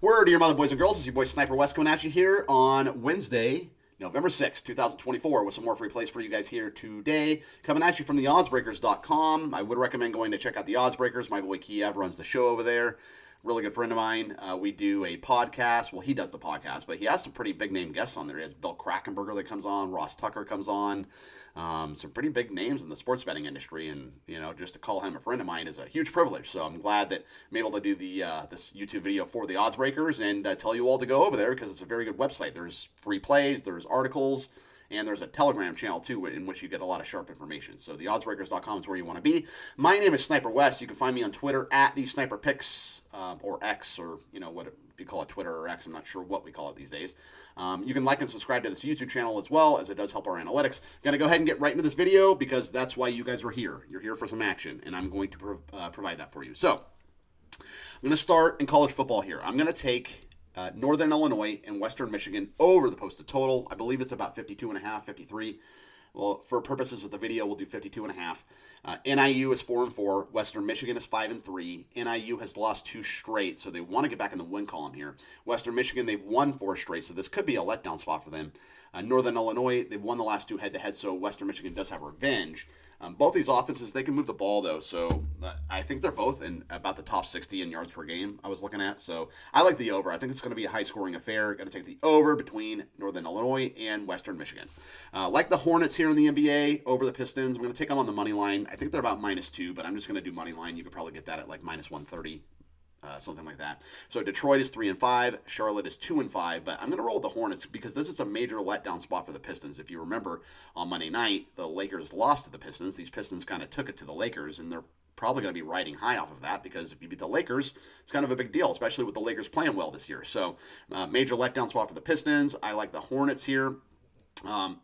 Word to your mother, boys and girls. It's your boy Sniper Wes coming at you here on Wednesday, November 6th, 2024, with some more free plays for you guys here today. Coming at you from the oddsbreakers.com. I would recommend going to check out the Oddsbreakers. My boy Kiev runs the show over there. Really good friend of mine. We do a podcast. Well, he does the podcast, but he has some pretty big name guests on there. He has Bill Krakenberger that comes on. Ross Tucker comes on. Some pretty big names in the sports betting industry, and just to call him a friend of mine is a huge privilege. So I'm glad that I'm able to do the this YouTube video for the Oddsbreakers and tell you all to go over there because it's a very good website. There's free plays, there's articles, and there's a Telegram channel too in which you get a lot of sharp information. So the oddsbreakers.com is where you want to be. My name is Sniper Wes. You can find me on Twitter at the Sniper Picks or X, or what if you call it Twitter or X. I'm not sure what we call it these days. You can like and subscribe to this YouTube channel as well, as it does help our analytics. Gonna go ahead and get right into this video because that's why you guys are here. You're here for some action, and I'm going to provide that for you. So I'm going to start in college football here. I'm going to take Northern Illinois and Western Michigan over the posted total. I believe it's about 52.5, 53. Well, for purposes of the video, we'll do 52.5. NIU is 4-4. Western Michigan is 5-3. NIU has lost 2 straight, so they want to get back in the win column here. Western Michigan, they've won 4 straight, so this could be a letdown spot for them. Northern Illinois, they've won the last 2 head-to-head, so Western Michigan does have revenge. Both these offenses, they can move the ball, though, so I think they're both in about the top 60 in yards per game I was looking at. So I like the over. I think it's going to be a high-scoring affair. Going to take the over between Northern Illinois and Western Michigan. Like the Hornets here in the NBA over the Pistons, I'm going to take them on the money line. I think they're about -2, but I'm just going to do money line. You could probably get that at like -130. Something like that. So Detroit is 3-5, Charlotte is 2-5, but I'm going to roll with the Hornets because this is a major letdown spot for the Pistons. If you remember, on Monday night, the Lakers lost to the Pistons. These Pistons kind of took it to the Lakers, and they're probably going to be riding high off of that because if you beat the Lakers, it's kind of a big deal, especially with the Lakers playing well this year. So major letdown spot for the Pistons. I like the Hornets here.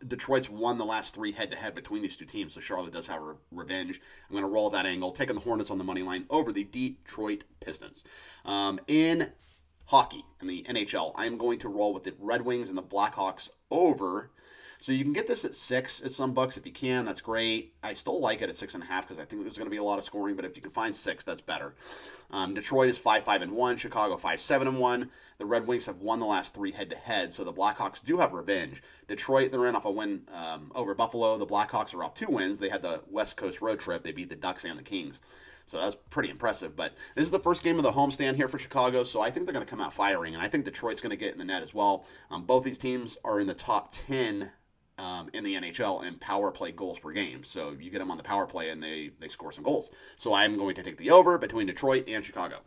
Detroit's won the last 3 head-to-head between these 2 teams, so Charlotte does have revenge. I'm going to roll that angle, taking the Hornets on the money line over the Detroit Pistons. In hockey, in the NHL, I'm going to roll with the Red Wings and the Blackhawks over. So you can get this at 6 at some books if you can. That's great. I still like it at 6.5 because I think there's going to be a lot of scoring. But if you can find 6, that's better. Detroit is 5-5-1. Chicago 5-7-1. The Red Wings have won the last 3 head-to-head, so the Blackhawks do have revenge. Detroit, they're in off a win over Buffalo. The Blackhawks are off 2 wins. They had the West Coast road trip. They beat the Ducks and the Kings. So that's pretty impressive. But this is the first game of the homestand here for Chicago, so I think they're going to come out firing. And I think Detroit's going to get in the net as well. Both these teams are in the top 10 in the NHL in power play goals per game. So you get them on the power play and they score some goals. So I'm going to take the over between Detroit and Chicago.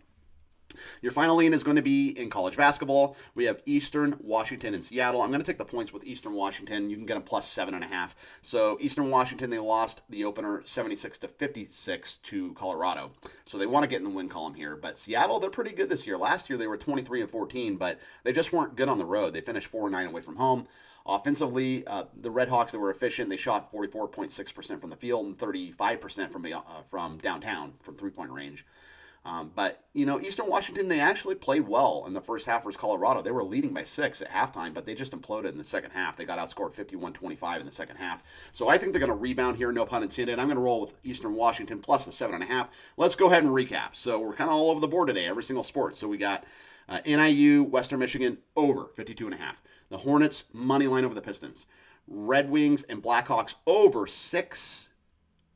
Your final lean is going to be in college basketball. We have Eastern Washington and Seattle. I'm going to take the points with Eastern Washington. You can get them plus 7.5. So Eastern Washington, they lost the opener 76-56 to Colorado. So they want to get in the win column here. But Seattle, they're pretty good this year. Last year they were 23-14, but they just weren't good on the road. They finished 4-9 away from home. Offensively, the Red Hawks, they were efficient. They shot 44.6% from the field and 35% from downtown, from three-point range. But Eastern Washington, they actually played well in the first half versus Colorado. They were leading by 6 at halftime, but they just imploded in the second half. They got outscored 51-25 in the second half. So I think they're going to rebound here, no pun intended. I'm going to roll with Eastern Washington plus the 7.5. Let's go ahead and recap. So we're kind of all over the board today, every single sport. So we got NIU, Western Michigan, over 52.5. The Hornets, money line over the Pistons. Red Wings and Blackhawks, over 6.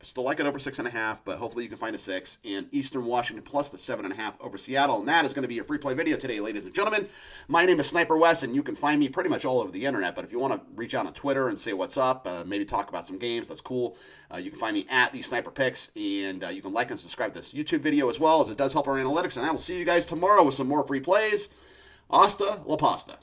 Still like it over 6.5, but hopefully you can find a 6. And Eastern Washington plus the 7.5 over Seattle. And that is going to be a free play video today, ladies and gentlemen. My name is Sniper Wes, and you can find me pretty much all over the internet. But if you want to reach out on Twitter and say what's up, maybe talk about some games, that's cool. You can find me at the Sniper Picks, and you can like and subscribe to this YouTube video as well, as it does help our analytics. And I will see you guys tomorrow with some more free plays. Hasta la pasta.